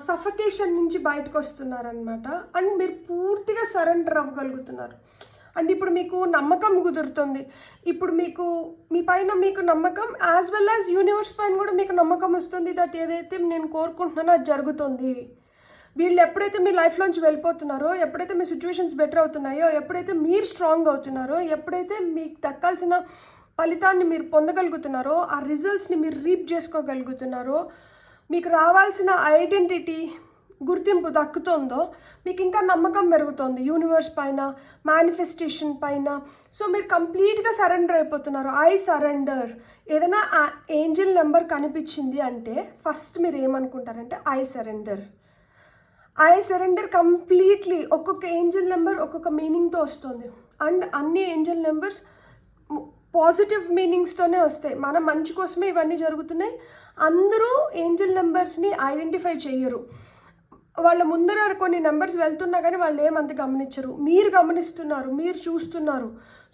సఫకేషన్ నుంచి బయటకు వస్తున్నారనమాట. అండ్ మీరు పూర్తిగా సరెండర్ అవ్వగలుగుతున్నారు. అండ్ ఇప్పుడు మీకు నమ్మకం కుదురుతుంది. ఇప్పుడు మీ పైన మీకు నమ్మకం, యాజ్ వెల్ యాజ్ యూనివర్స్ పైన కూడా మీకు నమ్మకం వస్తుంది. దట్ ఏదైతే నేను కోరుకుంటున్నానో అది జరుగుతుంది. వీళ్ళు ఎప్పుడైతే మీ లైఫ్లోంచి వెళ్ళిపోతున్నారో, ఎప్పుడైతే మీ సిచ్యువేషన్స్ బెటర్ అవుతున్నాయో, ఎప్పుడైతే మీరు స్ట్రాంగ్ అవుతున్నారో, ఎప్పుడైతే మీకు దక్కాల్సిన ఫలితాన్ని మీరు పొందగలుగుతున్నారో, ఆ రిజల్ట్స్ని మీరు రీప్ చేసుకోగలుగుతున్నారో, మీకు రావాల్సిన ఐడెంటిటీ, గుర్తింపు దక్కుతుందో మీకు ఇంకా నమ్మకం పెరుగుతుంది యూనివర్స్ పైన, మేనిఫెస్టేషన్ పైన. సో మీరు కంప్లీట్గా సరెండర్ అయిపోతున్నారు. I surrender. ఏదైనా ఏంజిల్ నెంబర్ కనిపించింది అంటే ఫస్ట్ మీరు ఏమనుకుంటారంటే I surrender. I surrender completely. ఒక్కొక్క ఏంజిల్ నెంబర్ ఒక్కొక్క మీనింగ్తో వస్తుంది. అండ్ అన్ని ఏంజిల్ నెంబర్స్ పాజిటివ్ మీనింగ్స్తోనే వస్తాయి. మన మంచి కోసమే ఇవన్నీ జరుగుతున్నాయి. అందరూ ఏంజిల్ నెంబర్స్ని ఐడెంటిఫై చేయరు. వాళ్ళ ముందర కొన్ని నెంబర్స్ వెళ్తున్నా కానీ వాళ్ళు ఏమంత గమనించరు. మీరు గమనిస్తున్నారు, మీరు చూస్తున్నారు.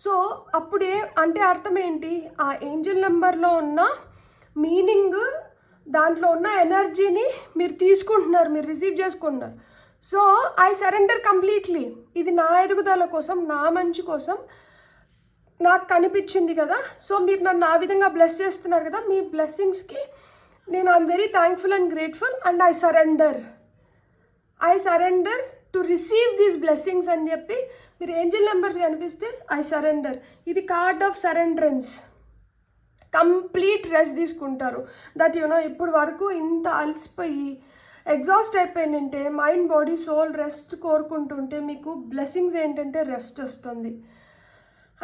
సో అప్పుడే అంటే అర్థం ఏంటి, ఆ ఏంజిల్ నెంబర్లో ఉన్న మీనింగ్, దాంట్లో ఉన్న ఎనర్జీని మీరు తీసుకుంటున్నారు, మీరు రిసీవ్ చేసుకుంటున్నారు. So I surrender completely. ఇది నా ఎదుగుదల కోసం, నా మంచి కోసం నాకు కనిపించింది కదా. సో మీరు నన్ను ఆ విధంగా బ్లెస్ చేస్తున్నారు కదా, మీ బ్లెస్సింగ్స్కి నేను I'm very thankful and grateful and I surrender to receive these blessings అని చెప్పి మీరు ఏంజిల్ నెంబర్స్ కనిపిస్తే ఐ సరెండర్. ఇది కార్డ్ ఆఫ్ సరెండరెన్స్. కంప్లీట్ రెస్ట్ తీసుకుంటారు. దట్ ఇప్పుడు వరకు ఇంత అలసిపోయి ఎగ్జాస్ట్ అయిపోయిందంటే మైండ్, బాడీ, సోల్ రెస్ట్ కోరుకుంటుంటే మీకు బ్లెస్సింగ్స్ ఏంటంటే రెస్ట్ వస్తుంది.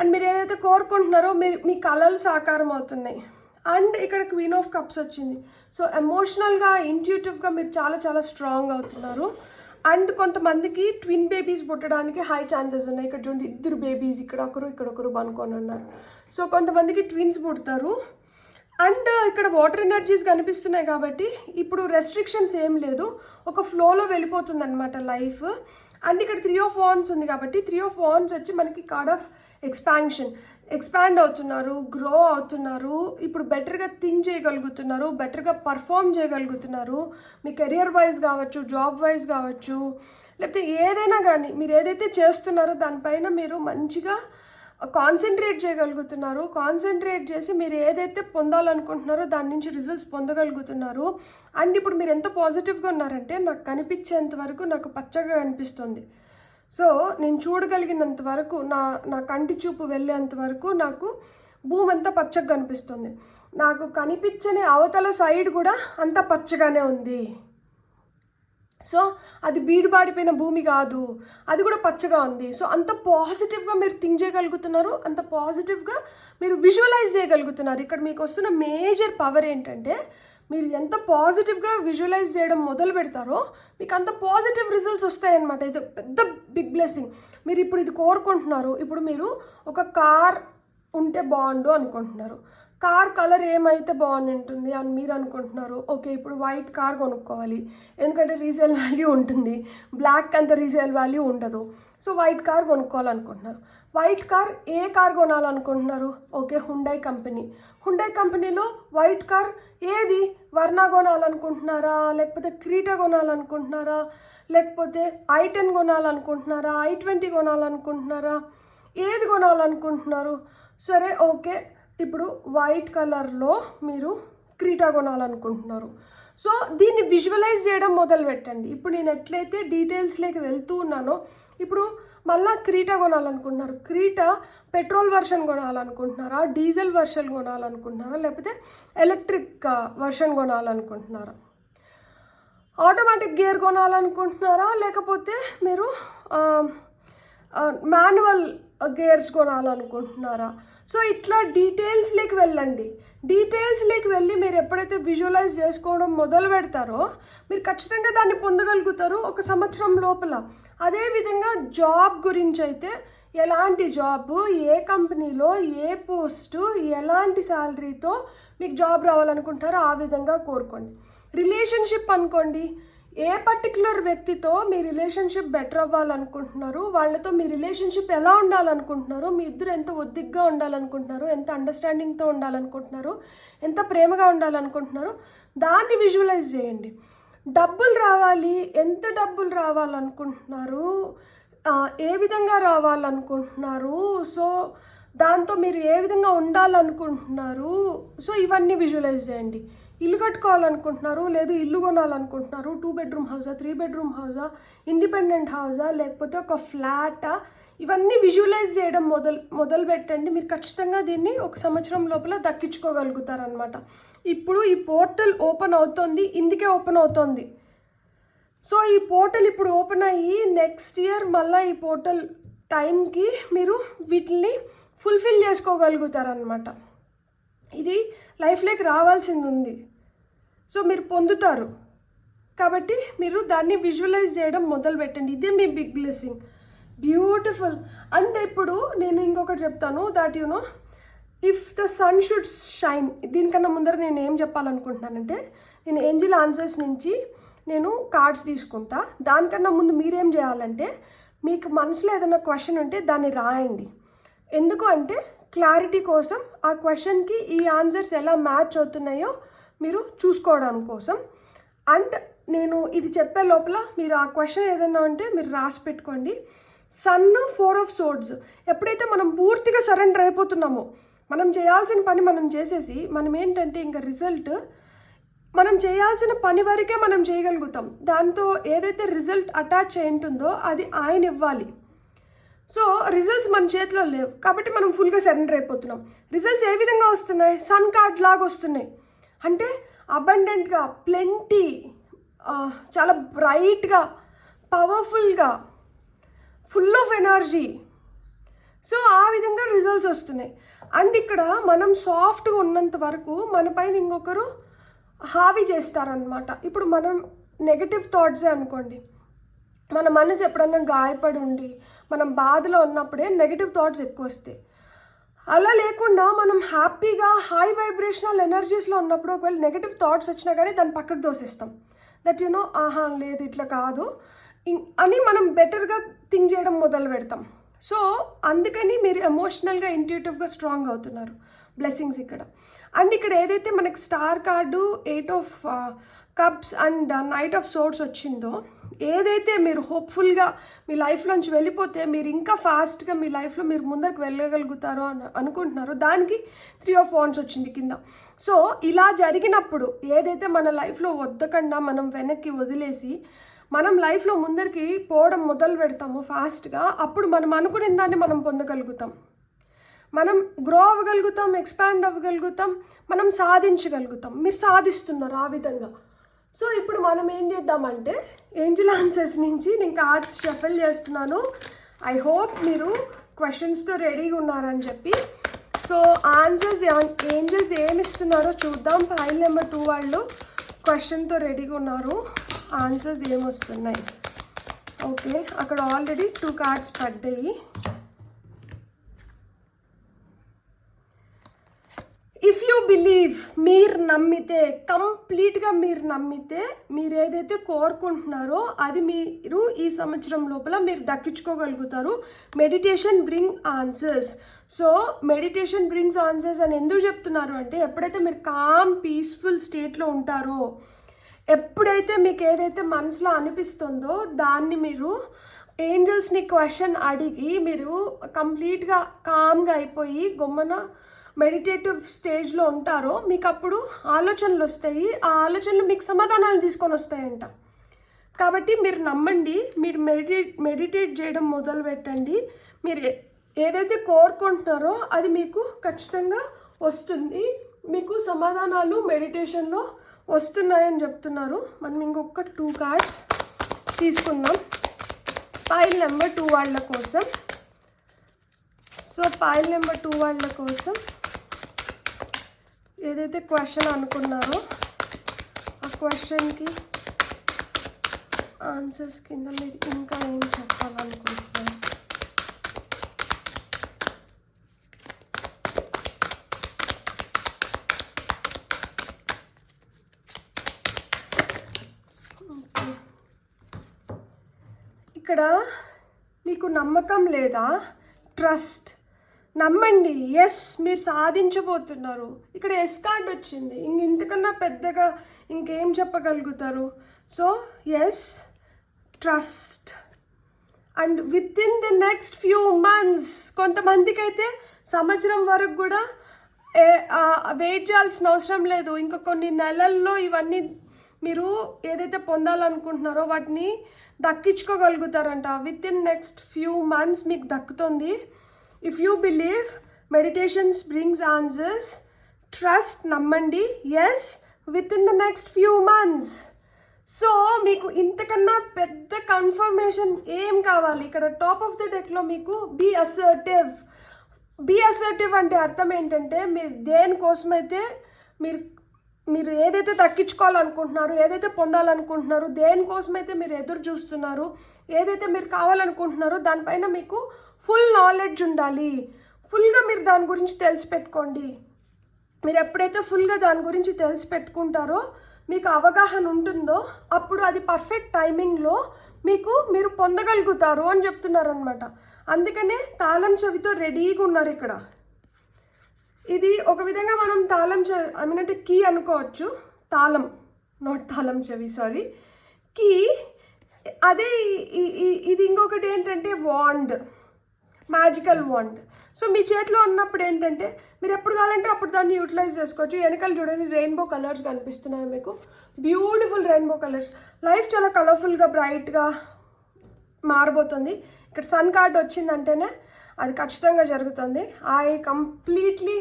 అండ్ మీరు ఏదైతే కోరుకుంటున్నారో మీ కళలు సాకారం అవుతున్నాయి. అండ్ ఇక్కడ క్వీన్ ఆఫ్ కప్స్ వచ్చింది. సో ఎమోషనల్గా, ఇంట్యూటివ్గా మీరు చాలా చాలా స్ట్రాంగ్ అవుతున్నారు. అండ్ కొంతమందికి ట్విన్ బేబీస్ పుట్టడానికి హై ఛాన్సెస్ ఉన్నాయి. ఇక్కడ చూడండి, 2 బేబీస్, ఇక్కడ ఒకరు పనుకొని ఉన్నారు. సో కొంతమందికి ట్విన్స్ పుడతారు. అండ్ ఇక్కడ వాటర్ ఎనర్జీస్ కనిపిస్తున్నాయి కాబట్టి ఇప్పుడు రెస్ట్రిక్షన్స్ ఏం లేదు, ఒక ఫ్లోలో వెళ్ళిపోతుంది అనమాట లైఫ్. అండ్ ఇక్కడ 3 ఆఫ్ వాండ్స్ ఉంది కాబట్టి 3 ఆఫ్ వాండ్స్ వచ్చి మనకి కార్డ్ ఆఫ్ ఎక్స్పాండ్ అవుతున్నారు, గ్రో అవుతున్నారు. ఇప్పుడు బెటర్గా థింక్ చేయగలుగుతున్నారు, బెటర్గా పర్ఫామ్ చేయగలుగుతున్నారు. మీ కెరియర్ వైజ్ కావచ్చు, జాబ్ వైజ్ కావచ్చు, లేకపోతే ఏదైనా కానీ మీరు ఏదైతే చేస్తున్నారో దానిపైన మీరు మంచిగా కాన్సన్ట్రేట్ చేయగలుగుతున్నారు. కాన్సన్ట్రేట్ చేసి మీరు ఏదైతే పొందాలనుకుంటున్నారో దాని నుంచి రిజల్ట్స్ పొందగలుగుతున్నారు. అండ్ ఇప్పుడు మీరు ఎంత పాజిటివ్గా ఉన్నారంటే నాకు కనిపించేంత వరకు నాకు పచ్చగా కనిపిస్తుంది. సో నేను చూడగలిగినంత వరకు, నా కంటి చూపు వెళ్ళేంత వరకు నాకు భూమి అంతా పచ్చగా కనిపిస్తుంది. నాకు కనిపించని అవతల సైడ్ కూడా అంత పచ్చగానే ఉంది. సో అది బీడుబాడిపోయిన భూమి కాదు, అది కూడా పచ్చగా ఉంది. సో అంత పాజిటివ్గా మీరు థింక్ చేయగలుగుతున్నారు, అంత పాజిటివ్గా మీరు విజువలైజ్ చేయగలుగుతున్నారు. ఇక్కడ మీకు వస్తున్న మేజర్ పవర్ ఏంటంటే మీరు ఎంత పాజిటివ్గా విజువలైజ్ చేయడం మొదలు పెడతారో మీకు అంత పాజిటివ్ రిజల్ట్స్ వస్తాయన్నమాట. ఇది పెద్ద బిగ్ బ్లెస్సింగ్. మీరు ఇప్పుడు ఇది కోరుకుంటున్నారు. ఇప్పుడు మీరు ఒక కార్ ఉంటే బాగుండు అనుకుంటున్నారు. కార్ కలర్ ఏమైతే బాగుంటుంది అని మీరు అనుకుంటున్నారు. ఓకే, ఇప్పుడు వైట్ కార్ కొనుక్కోవాలి, ఎందుకంటే రీసేల్ వాల్యూ ఉంటుంది, బ్లాక్ అంత రీసేల్ వాల్యూ ఉండదు. సో వైట్ కార్ కొనుక్కోవాలనుకుంటున్నారు. వైట్ కార్ ఏ కార్ కొనాలనుకుంటున్నారు? ఓకే, హుండై కంపెనీలో వైట్ కార్ ఏది? వర్నా కొనాలనుకుంటున్నారా, లేకపోతే క్రీటా కొనాలనుకుంటున్నారా, లేకపోతే i10 కొనాలనుకుంటున్నారా, i20 కొనాలనుకుంటున్నారా, ఏది కొనాలనుకుంటున్నారు? సరే, ఓకే, ఇప్పుడు వైట్ కలర్లో మీరు క్రీటా కొనాలనుకుంటున్నారు. సో దీన్ని విజువలైజ్ చేయడం మొదలు పెట్టండి. ఇప్పుడు నేను ఎట్లయితే డీటెయిల్స్లోకి వెళ్తూ ఉన్నానో ఇప్పుడు మళ్ళీ క్రీటా కొనాలనుకుంటున్నారు. క్రీటా పెట్రోల్ వర్షన్ కొనాలనుకుంటున్నారా, డీజిల్ వర్షన్ కొనాలనుకుంటున్నారా, లేకపోతే ఎలక్ట్రిక్ వర్షన్ కొనాలనుకుంటున్నారా, ఆటోమేటిక్ గేర్ కొనాలనుకుంటున్నారా, లేకపోతే మీరు మాన్యువల్ గేర్స్ కొనాలనుకుంటున్నారా? సో ఇట్లా డీటెయిల్స్లోకి వెళ్ళండి. డీటెయిల్స్లోకి వెళ్ళి మీరు ఎప్పుడైతే విజువలైజ్ చేసుకోవడం మొదలు పెడతారో మీరు ఖచ్చితంగా దాన్ని పొందగలుగుతారు 1 సంవత్సరం లోపల. అదేవిధంగా జాబ్ గురించి అయితే ఎలాంటి జాబు, ఏ కంపెనీలో, ఏ పోస్టు, ఎలాంటి శాలరీతో మీకు జాబ్ రావాలనుకుంటారో ఆ విధంగా కోరుకోండి. రిలేషన్షిప్ అనుకోండి, ఏ పర్టికులర్ వ్యక్తితో మీ రిలేషన్షిప్ బెటర్ అవ్వాలనుకుంటున్నారు, వాళ్ళతో మీ రిలేషన్షిప్ ఎలా ఉండాలనుకుంటున్నారు, మీ ఇద్దరు ఎంత ఒద్దిగ్గా ఉండాలనుకుంటున్నారు, ఎంత అండర్స్టాండింగ్తో ఉండాలనుకుంటున్నారు, ఎంత ప్రేమగా ఉండాలనుకుంటున్నారు, దాన్ని విజువలైజ్ చేయండి. డబ్బులు రావాలి, ఎంత డబ్బులు రావాలనుకుంటున్నారు, ఏ విధంగా రావాలనుకుంటున్నారు, సో దాంతో మీరు ఏ విధంగా ఉండాలనుకుంటున్నారు, సో ఇవన్నీ విజువలైజ్ చేయండి. ఇల్లు కట్టుకోవాలనుకుంటున్నారు, లేదు ఇల్లు కొనాలనుకుంటున్నారు, 2 బెడ్రూమ్ హౌసా, 3 బెడ్రూమ్ హౌసా, ఇండిపెండెంట్ హౌసా, లేకపోతే ఒక ఫ్లాటా, ఇవన్నీ విజువలైజ్ చేయడం మొదలు పెట్టండి. మీరు ఖచ్చితంగా దీన్ని 1 సంవత్సరం లోపల దక్కించుకోగలుగుతారనమాట. ఇప్పుడు ఈ పోర్టల్ ఓపెన్ అవుతుంది, ఇందుకే ఓపెన్ అవుతుంది. సో ఈ పోర్టల్ ఇప్పుడు ఓపెన్ అయ్యి నెక్స్ట్ ఇయర్ మళ్ళీ ఈ పోర్టల్ టైంకి మీరు వీటిని ఫుల్ఫిల్ చేసుకోగలుగుతారనమాట. ఇది లైఫ్లోకి రావాల్సింది ఉంది, సో మీరు పొందుతారు. కాబట్టి మీరు దాన్ని విజువలైజ్ చేయడం మొదలు పెట్టండి. ఇదే మీ బిగ్ బ్లెస్సింగ్. బ్యూటిఫుల్. అండ్ ఇప్పుడు నేను ఇంకొకటి చెప్తాను, that you know if the sun should shine. దీనికన్నా ముందర నేను ఏం చెప్పాలనుకుంటున్నానంటే, నేను ఏంజిల్ ఆన్సర్స్ నుంచి నేను కార్డ్స్ తీసుకుంటా. దానికన్నా ముందు మీరేం చేయాలంటే, మీకు మనసులో ఏదైనా క్వశ్చన్ ఉంటే దాన్ని రాయండి. ఎందుకు అంటే క్లారిటీ కోసం, ఆ క్వశ్చన్కి ఈ ఆన్సర్స్ ఎలా మ్యాచ్ అవుతున్నాయో మీరు చూసుకోవడం కోసం. అండ్ నేను ఇది చెప్పే లోపల మీరు ఆ క్వశ్చన్ ఏదైనా ఉంటే మీరు రాసి పెట్టుకోండి. Sun 4 of swords. ఎప్పుడైతే మనం పూర్తిగా సరెండర్ అయిపోతున్నామో, మనం చేయాల్సిన పని మనం చేసేసి, మనం ఏంటంటే ఇంకా రిజల్ట్ మనం చేయాల్సిన పని వరకే మనం చేయగలుగుతాం. దాంతో ఏదైతే రిజల్ట్ అటాచ్ అయి ఉంటుందో అది ఆయన ఇవ్వాలి. సో రిజల్ట్స్ మన చేతిలో లేవు కాబట్టి మనం ఫుల్గా సరెండర్ అయిపోతున్నాం. రిజల్ట్స్ ఏ విధంగా వస్తున్నాయి? సన్ కార్డ్ లాగా వస్తున్నాయి. అంటే అబండెంట్గా, ప్లెంటీ, చాలా బ్రైట్గా, పవర్ఫుల్గా, ఫుల్ ఆఫ్ ఎనర్జీ. సో ఆ విధంగా రిజల్ట్స్ వస్తున్నాయి. అండ్ ఇక్కడ మనం సాఫ్ట్గా ఉన్నంత వరకు మన పైన ఇంకొకరు హావి చేస్తారనమాట. ఇప్పుడు మనం నెగటివ్ థాట్సే అనుకోండి, మన మనసు ఎప్పుడన్నా గాయపడి ఉండి మనం బాధలో ఉన్నప్పుడే నెగటివ్ థాట్స్ ఎక్కువ వస్తాయి. అలా లేకుండా మనం హ్యాపీగా హై వైబ్రేషనల్ ఎనర్జీస్లో ఉన్నప్పుడు ఒకవేళ నెగటివ్ థాట్స్ వచ్చినా కానీ దాన్ని పక్కకు దోసేస్తాం. దట్ యు నో, ఆహా లేదు ఇట్లా కాదు అని మనం బెటర్గా థింక్ చేయడం మొదలు పెడతాం. సో అందుకని మీరు ఎమోషనల్గా, ఇంట్యూటివ్గా స్ట్రాంగ్ అవుతున్నారు. బ్లెస్సింగ్స్ ఇక్కడ. అండ్ ఇక్కడ ఏదైతే మనకి star card, 8 of cups and knight of swords వచ్చిందో, ఏదైతే మీరు హోప్ఫుల్గా మీ లైఫ్లోంచి వెళ్ళిపోతే మీరు ఇంకా ఫాస్ట్గా మీ లైఫ్లో మీరు ముందుకు వెళ్ళగలుగుతారో అని అనుకుంటున్నారో, దానికి 3 ఆఫ్ వాండ్స్ వచ్చింది కింద. సో ఇలా జరిగినప్పుడు ఏదైతే మన లైఫ్లో వద్దకుండా మనం వెనక్కి వదిలేసి మనం లైఫ్లో ముందరికి పోవడం మొదలు పెడతాము ఫాస్ట్గా, అప్పుడు మనం అనుకునే దాన్ని మనం పొందగలుగుతాం. మనం గ్రో అవ్వగలుగుతాం, ఎక్స్పాండ్ అవ్వగలుగుతాం, మనం సాధించగలుగుతాం. మీరు సాధిస్తున్నారు ఆ విధంగా. సో ఇప్పుడు మనం ఏం చేద్దామంటే, ఏంజిల్ ఆన్సర్స్ నుంచి నేను కార్డ్స్ షఫల్ చేస్తున్నాను. ఐ హోప్ మీరు క్వశ్చన్స్తో రెడీగా ఉన్నారని చెప్పి. సో ఆన్సర్స్ ఏంజిల్స్ ఏమి ఇస్తున్నారో చూద్దాం. ఫైల్ నెంబర్ 2 వాళ్ళు క్వశ్చన్తో రెడీగా ఉన్నారు. ఆన్సర్స్ ఏమొస్తున్నాయి? ఓకే, అక్కడ ఆల్రెడీ 2 కార్డ్స్ పడ్డాయి. ఇఫ్ యూ బిలీవ్, మీరు నమ్మితే, కంప్లీట్గా మీరు నమ్మితే, మీరు ఏదైతే కోరుకుంటున్నారో అది మీరు ఈ సంవత్సరం లోపల మీరు దక్కించుకోగలుగుతారు. Meditation bring answers. So meditation brings answers అని ఎందుకు చెప్తున్నారు అంటే, ఎప్పుడైతే మీరు కామ్ పీస్ఫుల్ స్టేట్లో ఉంటారో, ఎప్పుడైతే మీకు ఏదైతే మనసులో అనిపిస్తుందో దాన్ని మీరు ఏంజల్స్ని క్వశ్చన్ అడిగి మీరు కంప్లీట్గా కామ్గా అయిపోయి గొమ్మన మెడిటేటివ్ స్టేజ్లో ఉంటారో, మీకు అప్పుడు ఆలోచనలు వస్తాయి. ఆ ఆలోచనలు మీకు సమాధానాలు తీసుకొని వస్తాయంట. కాబట్టి మీరు నమ్మండి, మీరు మెడిటేట్ చేయడం మొదలు పెట్టండి. మీరు ఏదైతే కోరుకుంటున్నారో అది మీకు ఖచ్చితంగా వస్తుంది. మీకు సమాధానాలు మెడిటేషన్లో వస్తున్నాయని చెప్తున్నారు. మనం ఇంకొక 2 కార్డ్స్ తీసుకుందాం పైల్ నెంబర్ 2 వాళ్ళ కోసం. సో పైల్ నెంబర్ 2 వాళ్ళ కోసం ఏదైతే క్వశ్చన్ అనుకున్నారో ఆ క్వశ్చన్కి ఆన్సర్స్ కింద మీరు ఇంకా ఏం చెప్పాలనుకుంటున్నారు? ఇక్కడ మీకు నమ్మకం లేదా? ట్రస్ట్. నమ్మండి. ఎస్, మీరు సాధించబోతున్నారు. ఇక్కడ ఎస్ కార్డ్ వచ్చింది. ఇంతకన్నా పెద్దగా ఇంకేం చెప్పగలుగుతారు? So yes, trust. And within the next few months, కొంతమందికి అయితే సంవత్సరం వరకు కూడా వెయిట్ చేయాల్సిన అవసరం లేదు. ఇంకా కొన్ని నెలల్లో ఇవన్నీ మీరు ఏదైతే పొందాలనుకుంటున్నారో వాటిని దక్కించుకోగలుగుతారంట. Within next few months మీకు దక్కుతుంది. If you believe, meditations brings answers. Trust, నమ్మండి. Yes, within the next few months. So మీకు ఇంతకన్నా పెద్ద కన్ఫర్మేషన్ ఏం కావాలి? ఇక్కడ టాప్ ఆఫ్ ద డెక్లో మీకు బీ అసర్టివ్ అంటే అర్థం ఏంటంటే, మీరు దేనికోసమైతే మీరు ఏదైతే దక్కించుకోవాలనుకుంటున్నారు, ఏదైతే పొందాలనుకుంటున్నారు, దేనికోసమైతే మీరు ఎదురు చూస్తున్నారు, ఏదైతే మీరు కావాలనుకుంటున్నారో దానిపైన మీకు ఫుల్ నాలెడ్జ్ ఉండాలి. ఫుల్గా మీరు దాని గురించి తెలిసి పెట్టుకోండి. మీరు ఎప్పుడైతే ఫుల్గా దాని గురించి తెలిసి పెట్టుకుంటారో, మీకు అవగాహన ఉంటుందో, అప్పుడు అది పర్ఫెక్ట్ టైమింగ్లో మీరు పొందగలుగుతారు అని చెప్తున్నారు అనమాట. అందుకనే తాళం చెవితో రెడీగా ఉన్నారు ఇక్కడ. ఇది ఒక విధంగా మనం తాళం చెవి అంటే కీ అనుకోవచ్చు. తాళం చెవి సారీ కీ. అదే ఇది ఇంకొకటి ఏంటంటే వాండ్, మ్యాజికల్ వాండ్. సో మీ చేతిలో ఉన్నప్పుడు ఏంటంటే మీరు ఎప్పుడు కావాలంటే అప్పుడు దాన్ని యూటిలైజ్ చేసుకోవచ్చు. వెనకాల చూడండి రెయిన్బో కలర్స్ కనిపిస్తున్నాయి మీకు, బ్యూటిఫుల్ రెయిన్బో కలర్స్. లైఫ్ చాలా కలర్ఫుల్గా బ్రైట్గా మారబోతుంది. ఇక్కడ సన్ కార్డ్ వచ్చిందంటేనే అది ఖచ్చితంగా జరుగుతుంది. I completely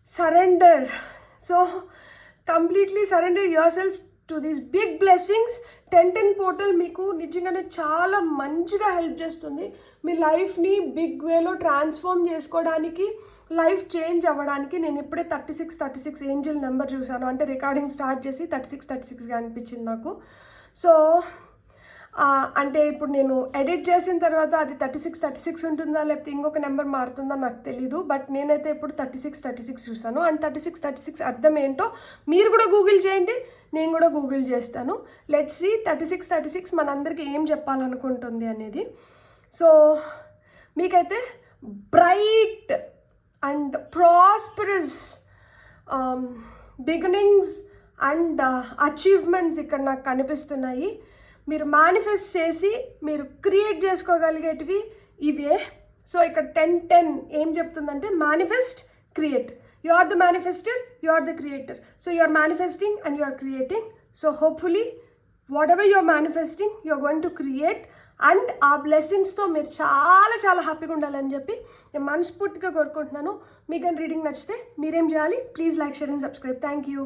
surrender. So completely surrender yourself to these big blessings. 1010 portal మీకు నిజంగానే చాలా మంచిగా హెల్ప్ చేస్తుంది. మీ లైఫ్ని బిగ్ వేలో ట్రాన్స్ఫార్మ్ చేసుకోవడానికి, లైఫ్ చేంజ్ అవ్వడానికి. నేను ఇప్పుడే 36 ఏంజిల్ నెంబర్ చూసాను, అంటే రికార్డింగ్ స్టార్ట్ చేసి 36గా అనిపించింది నాకు. సో అంటే ఇప్పుడు నేను ఎడిట్ చేసిన తర్వాత అది 36 ఉంటుందా లేకపోతే ఇంకొక నెంబర్ మారుతుందా నాకు తెలీదు. బట్ నేనైతే ఇప్పుడు 36 చూసాను. అండ్ 36 అర్థం ఏంటో మీరు కూడా గూగుల్ చేయండి, నేను కూడా గూగుల్ చేస్తాను. లెట్స్ సీ 36 మనందరికీ ఏం చెప్పాలనుకుంటుంది అనేది. సో మీకైతే bright and prosperous beginnings and achievements ఇక్కడ నాకు కనిపిస్తున్నాయి. మీరు మేనిఫెస్ట్ చేసి మీరు క్రియేట్ చేసుకోగలిగేటివి ఇవే. సో ఇక్కడ 1010 ఏం చెప్తుందంటే manifest, create. You are the manifester, you are the creator. So you are manifesting and you are creating. So hopefully whatever you are manifesting you are going to create. And ఆ బ్లెస్సింగ్స్తో మీరు చాలా చాలా హ్యాపీగా ఉండాలని చెప్పి నేను మనస్ఫూర్తిగా కోరుకుంటున్నాను. మీకు కానీ రీడింగ్ నచ్చితే మీరేం చేయాలి? Please like, share and subscribe. Thank you.